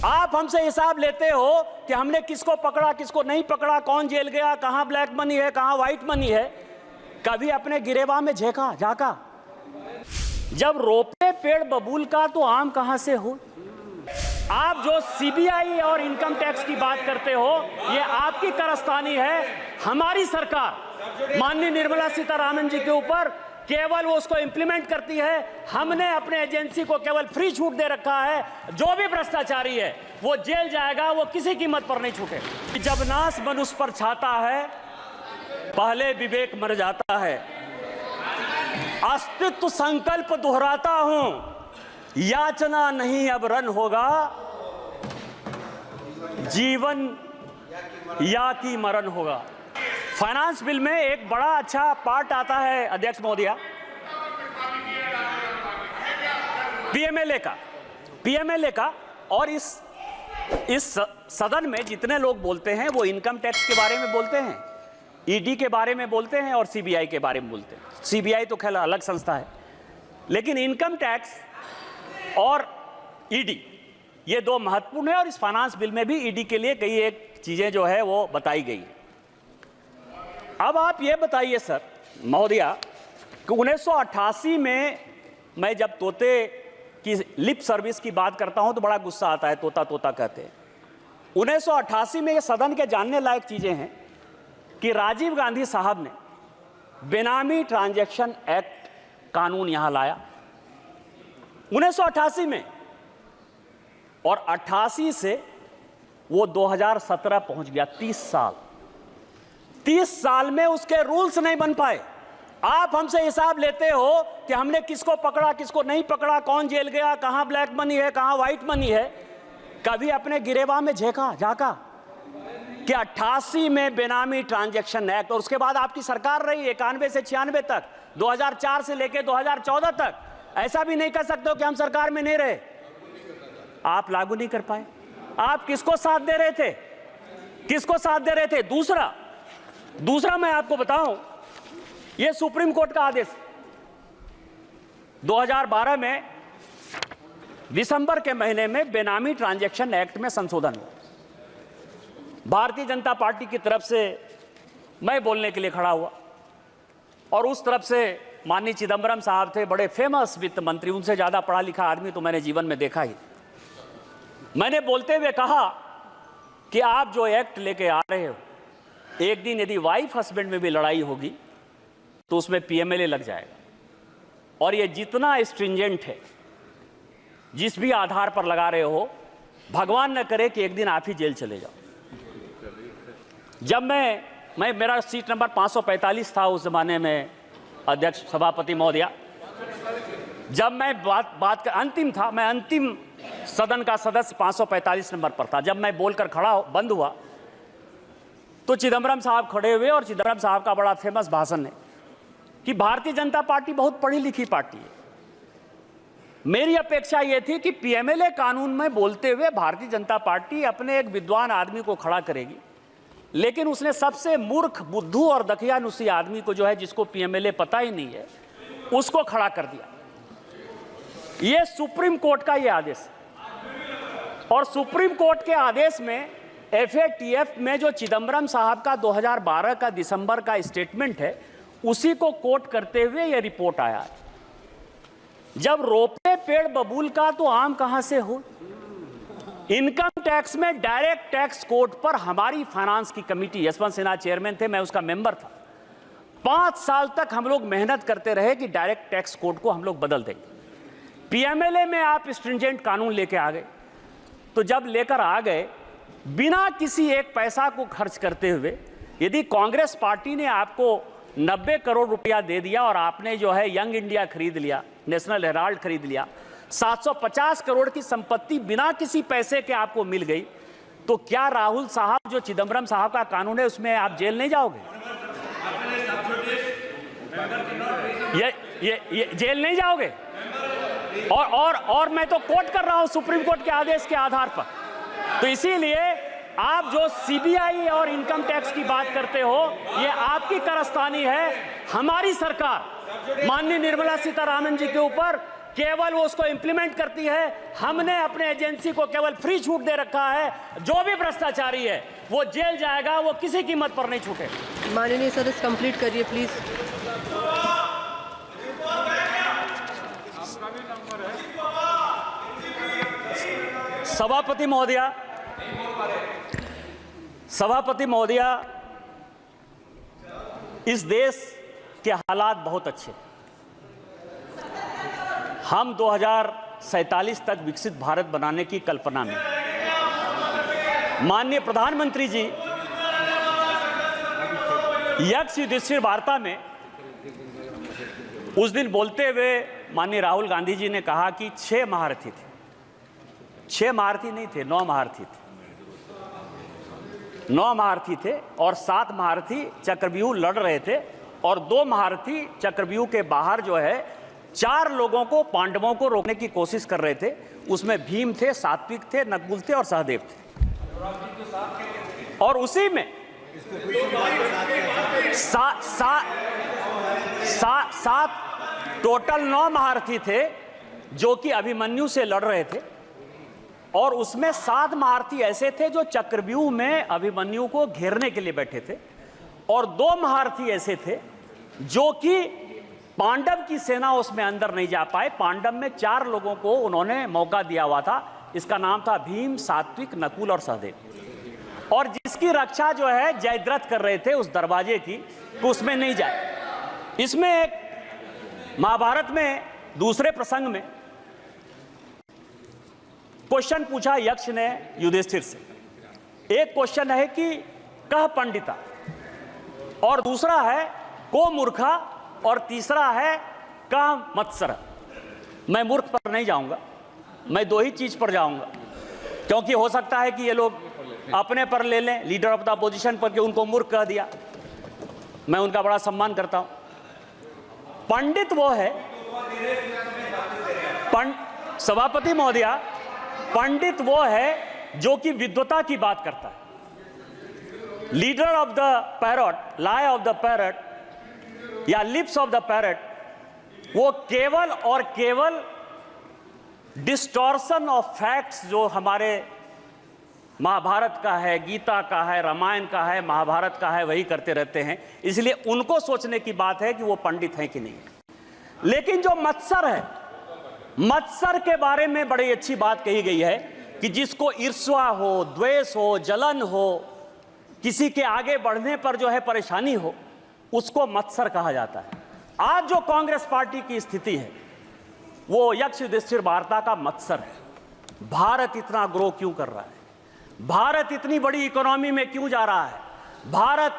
आप हमसे हिसाब लेते हो कि हमने किसको पकड़ा, किसको नहीं पकड़ा, कौन जेल गया, कहां ब्लैक मनी है, कहां व्हाइट मनी है। कभी अपने गिरेबान में झांका? जब रोपे पेड़ बबूल का तो आम कहां से हो। आप जो सीबीआई और इनकम टैक्स की बात करते हो, ये आपकी कारस्तानी है। हमारी सरकार माननीय निर्मला सीतारामन जी के ऊपर केवल वो उसको इंप्लीमेंट करती है। हमने अपने एजेंसी को केवल फ्री छूट दे रखा है। जो भी भ्रष्टाचारी है वो जेल जाएगा, वो किसी कीमत पर नहीं छूटे। जब नाश मनुष्य पर छाता है, पहले विवेक मर जाता है। अस्तित्व संकल्प दोहराता हूं, याचना नहीं अब रन होगा, जीवन या की मरण होगा। फाइनेंस बिल में एक बड़ा अच्छा पार्ट आता है अध्यक्ष महोदया, पीएमएलए का। और इस सदन में जितने लोग बोलते हैं वो इनकम टैक्स के बारे में बोलते हैं, ईडी के बारे में बोलते हैं और सीबीआई के बारे में बोलते हैं। सीबीआई तो खैर अलग संस्था है, लेकिन इनकम टैक्स और ईडी ये दो महत्वपूर्ण है। और इस फाइनेंस बिल में भी ईडी के लिए कई एक चीजें जो है वो बताई गई है। अब आप ये बताइए सर महोदया कि 1988 में मैं जब तोते की लिप सर्विस की बात करता हूं तो बड़ा गुस्सा आता है, तोता तोता कहते हैं। 1988 में ये सदन के जानने लायक चीजें हैं कि राजीव गांधी साहब ने बेनामी ट्रांजैक्शन एक्ट कानून यहां लाया 1988 में, और 88 से वो 2017 पहुंच गया। 30 साल में उसके रूल्स नहीं बन पाए। आप हमसे हिसाब लेते हो कि हमने किसको पकड़ा, किसको नहीं पकड़ा, कौन जेल गया, कहां ब्लैक मनी है, कहां व्हाइट मनी है। कभी अपने गिरेबान में झांका कि 88 में बेनामी ट्रांजैक्शन एक्ट, और उसके बाद आपकी सरकार रही 91 से 96 तक, 2004 से लेकर 2014 तक। ऐसा भी नहीं कर सकते हो कि हम सरकार में नहीं रहे। आप लागू नहीं कर पाए। आप किसको साथ दे रहे थे, किसको साथ दे रहे थे? दूसरा मैं आपको बताऊं, यह सुप्रीम कोर्ट का आदेश 2012 में दिसंबर के महीने में बेनामी ट्रांजैक्शन एक्ट में संशोधन हुआ। भारतीय जनता पार्टी की तरफ से मैं बोलने के लिए खड़ा हुआ, और उस तरफ से माननीय चिदंबरम साहब थे, बड़े फेमस वित्त मंत्री। उनसे ज्यादा पढ़ा लिखा आदमी तो मैंने जीवन में देखा ही। मैंने बोलते हुए कहा कि आप जो एक्ट लेके आ रहे हो, एक दिन यदि वाइफ हस्बैंड में भी लड़ाई होगी तो उसमें पीएमएलए लग जाएगा। और ये जितना स्ट्रिंजेंट है, जिस भी आधार पर लगा रहे हो, भगवान न करे कि एक दिन आप ही जेल चले जाओ। जब मैं मेरा सीट नंबर 545 था उस जमाने में अध्यक्ष सभापति महोदया, जब मैं बात अंतिम था, मैं अंतिम सदन का सदस्य 545 नंबर पर था। जब मैं बोलकर खड़ा बंद हुआ तो चिदंबरम साहब खड़े हुए, और चिदंबरम साहब का बड़ा फेमस भाषण है कि भारतीय जनता पार्टी बहुत पढ़ी लिखी पार्टी है। मेरी अपेक्षा यह थी कि पीएमएलए कानून में बोलते हुए भारतीय जनता पार्टी अपने एक विद्वान आदमी को खड़ा करेगी, लेकिन उसने सबसे मूर्ख, बुद्धू और दकियानुसी आदमी को, जो है जिसको पीएमएलए पता ही नहीं है, उसको खड़ा कर दिया। यह सुप्रीम कोर्ट का यह आदेश, और सुप्रीम कोर्ट के आदेश में एफएटीएफ में जो चिदंबरम साहब का 2012 का दिसंबर का स्टेटमेंट है, उसी को कोट करते हुए यह रिपोर्ट आया। जब रोपे पेड़ बबूल का तो आम कहां से हो। इनकम टैक्स में डायरेक्ट टैक्स कोड पर हमारी फाइनेंस की कमेटी, यशवंत सिन्हा चेयरमैन थे, मैं उसका मेंबर था। 5 साल तक हम लोग मेहनत करते रहे कि डायरेक्ट टैक्स कोड को हम लोग बदल देंगे। पीएमएलए में आप स्ट्रिंजेंट कानून लेके आ गए, तो जब लेकर आ गए बिना किसी एक पैसा को खर्च करते हुए, यदि कांग्रेस पार्टी ने आपको 90 करोड़ रुपया दे दिया और आपने जो है यंग इंडिया खरीद लिया, नेशनल हेराल्ड खरीद लिया, 750 करोड़ की संपत्ति बिना किसी पैसे के आपको मिल गई, तो क्या राहुल साहब जो चिदंबरम साहब का कानून है उसमें आप जेल नहीं जाओगे? ये जेल नहीं जाओगे? और मैं तो कोट कर रहा हूं सुप्रीम कोर्ट के आदेश के आधार पर। तो इसीलिए आप जो सीबीआई और इनकम टैक्स की बात करते हो, ये आपकी कारस्तानी है। हमारी सरकार माननीय निर्मला सीतारामन जी के ऊपर केवल वो उसको इंप्लीमेंट करती है। हमने अपने एजेंसी को केवल फ्री छूट दे रखा है। जो भी भ्रष्टाचारी है वो जेल जाएगा, वो किसी कीमत पर नहीं छूटे। माननीय सदस्य कंप्लीट करिए प्लीज। सभापति महोदया, इस देश के हालात बहुत अच्छे। हम 2047 तक विकसित भारत बनाने की कल्पना में, माननीय प्रधानमंत्री जी यक्ष युधिष्ठिर वार्ता में उस दिन बोलते हुए माननीय राहुल गांधी जी ने कहा कि 6 महारथी थे। 6 महारथी नहीं थे, 9 महारथी थे। 9 महारथी थे और 7 महारथी चक्रव्यूह लड़ रहे थे और 2 महारथी चक्रव्यूह के बाहर जो है 4 लोगों को, पांडवों को रोकने की कोशिश कर रहे थे। उसमें भीम थे, सात्विक थे, नकुल थे और सहदेव थे। और उसी में सात टोटल 9 महारथी थे जो कि अभिमन्यु से लड़ रहे थे और उसमें 7 महारथी ऐसे थे जो चक्रव्यूह में अभिमन्यु को घेरने के लिए बैठे थे और 2 महारथी ऐसे थे जो कि पांडव की सेना उसमें अंदर नहीं जा पाए। पांडव में 4 लोगों को उन्होंने मौका दिया हुआ था। इसका नाम था भीम, सात्विक, नकुल और सहदेव। और जिसकी रक्षा जो है जयद्रथ कर रहे थे उस दरवाजे की, तो उसमें नहीं जाए। इसमें एक महाभारत में दूसरे प्रसंग में क्वेश्चन पूछा यक्ष ने युधिष्ठिर से। एक क्वेश्चन है कि कह पंडिता, और दूसरा है को मूर्खा, और तीसरा है कह मत्सर। मैं मूर्ख पर नहीं जाऊंगा, मैं 2 ही चीज पर जाऊंगा, क्योंकि हो सकता है कि ये लोग अपने पर ले लें, लीडर ऑफ द अपोजिशन पर, कि उनको मूर्ख कह दिया। मैं उनका बड़ा सम्मान करता हूं। पंडित वो है, सभापति महोदया, पंडित वो है जो कि विद्वता की बात करता है। Leader of the parrot, lie of the parrot या लिप्स ऑफ द पैरट, वो केवल और केवल डिस्टॉर्शन ऑफ फैक्ट्स जो हमारे महाभारत का है, गीता का है, रामायण का है, महाभारत का है, वही करते रहते हैं। इसलिए उनको सोचने की बात है कि वो पंडित हैं कि नहीं। लेकिन जो मत्सर है, मत्सर के बारे में बड़ी अच्छी बात कही गई है कि जिसको ईर्ष्या हो, द्वेष हो, जलन हो, किसी के आगे बढ़ने पर जो है परेशानी हो, उसको मत्सर कहा जाता है। आज जो कांग्रेस पार्टी की स्थिति है वो यक्ष युधिष्ठिर वार्ता का मत्सर है। भारत इतना ग्रो क्यों कर रहा है? भारत इतनी बड़ी इकोनॉमी में क्यों जा रहा है? भारत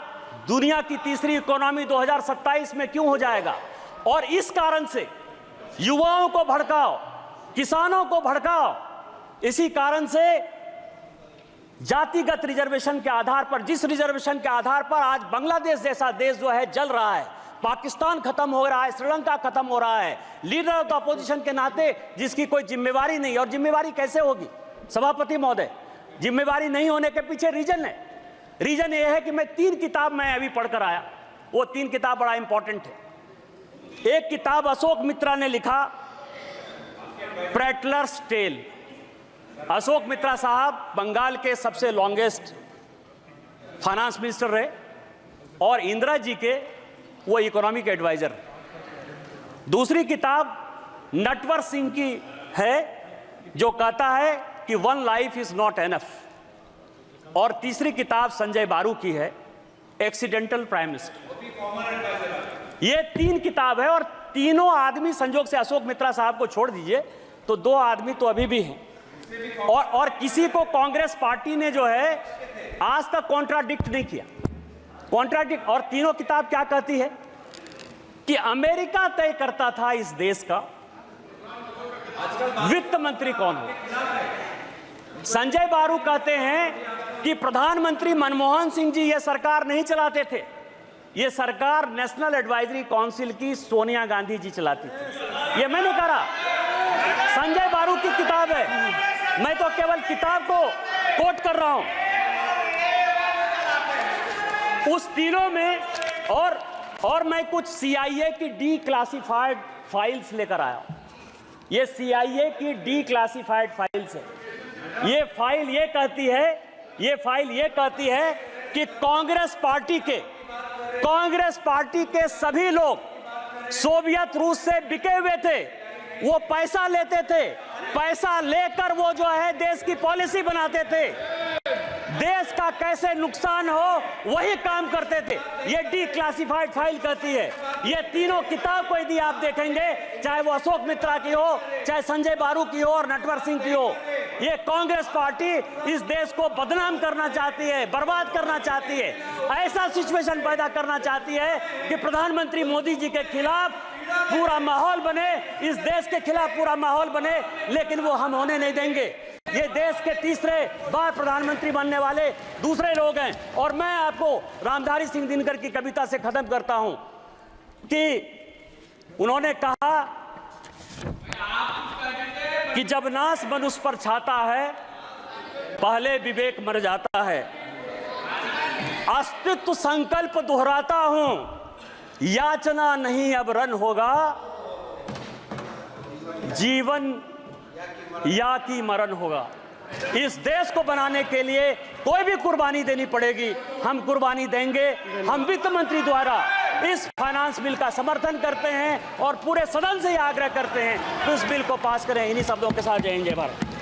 दुनिया की तीसरी इकोनॉमी 2027 में क्यों हो जाएगा? और इस कारण से युवाओं को भड़काओ, किसानों को भड़काओ। इसी कारण से जातिगत रिजर्वेशन के आधार पर, जिस रिजर्वेशन के आधार पर आज बांग्लादेश जैसा देश जो है जल रहा है, पाकिस्तान खत्म हो रहा है, श्रीलंका खत्म हो रहा है, लीडर ऑफ द अपोजिशन के नाते जिसकी कोई जिम्मेवारी नहीं। और जिम्मेवारी कैसे होगी सभापति महोदय? जिम्मेवारी नहीं होने के पीछे रीजन है। रीजन ये है कि मैं 3 किताब मैं अभी पढ़कर आया, वो 3 किताब बड़ा इंपॉर्टेंट है। एक किताब अशोक मित्रा ने लिखा, प्रेटलर्स टेल। अशोक मित्रा साहब बंगाल के सबसे लॉन्गेस्ट फाइनेंस मिनिस्टर रहे और इंदिरा जी के वो इकोनॉमिक एडवाइजर। दूसरी किताब नटवर सिंह की है जो कहता है कि 1 लाइफ इज नॉट एनफ। और तीसरी किताब संजय बारू की है, एक्सीडेंटल प्राइम मिनिस्टर। ये 3 किताब है और तीनों आदमी, संजोग से अशोक मित्रा साहब को छोड़ दीजिए तो 2 आदमी तो अभी भी हैं। और किसी को कांग्रेस पार्टी ने जो है आज तक कॉन्ट्राडिक्ट नहीं किया। कॉन्ट्राडिक्ट। और तीनों किताब क्या कहती है कि अमेरिका तय करता था इस देश का वित्त मंत्री कौन हो। संजय बारू कहते हैं कि प्रधानमंत्री मनमोहन सिंह जी ये सरकार नहीं चलाते थे, ये सरकार नेशनल एडवाइजरी काउंसिल की सोनिया गांधी जी चलाती थी। ये मैं नहीं कह रहा, संजय बारू की किताब है, मैं तो केवल किताब को कोट कर रहा हूं। उस तीनों में और मैं कुछ CIA की डिक्लासिफाइड फाइल्स लेकर आया हूं। ये CIA की डिक्लासिफाइड फाइल्स है। ये फाइल ये कहती है कि कांग्रेस पार्टी के सभी लोग सोवियत रूस से बिके हुए थे। वो पैसा लेते थे, पैसा लेकर वो जो है देश की पॉलिसी बनाते थे, देश का कैसे नुकसान हो वही काम करते थे। ये डिक्लासिफाइड फाइल कहती है। ये तीनों किताब को यदि आप देखेंगे, चाहे वो अशोक मित्रा की हो, चाहे संजय बारू की हो और नटवर सिंह की हो, ये कांग्रेस पार्टी इस देश को बदनाम करना चाहती है, बर्बाद करना चाहती है, ऐसा सिचुएशन पैदा करना चाहती है कि प्रधानमंत्री मोदी जी के खिलाफ पूरा माहौल बने, इस देश के खिलाफ पूरा माहौल बने, लेकिन वो हम होने नहीं देंगे। ये देश के तीसरे बार प्रधानमंत्री बनने वाले दूसरे लोग हैं। और मैं आपको रामधारी सिंह दिनकर की कविता से खत्म करता हूं कि उन्होंने कहा कि जब नाश मनुष्य पर छाता है, पहले विवेक मर जाता है। अस्तित्व संकल्प दोहराता हूं, याचना नहीं अब रन होगा, जीवन या की मरण होगा। इस देश को बनाने के लिए कोई भी कुर्बानी देनी पड़ेगी, हम कुर्बानी देंगे। हम वित्त मंत्री द्वारा इस फाइनेंस बिल का समर्थन करते हैं और पूरे सदन से यह आग्रह करते हैं कि उस बिल को पास करें। इन्हीं शब्दों के साथ जय हिंद जय भारत।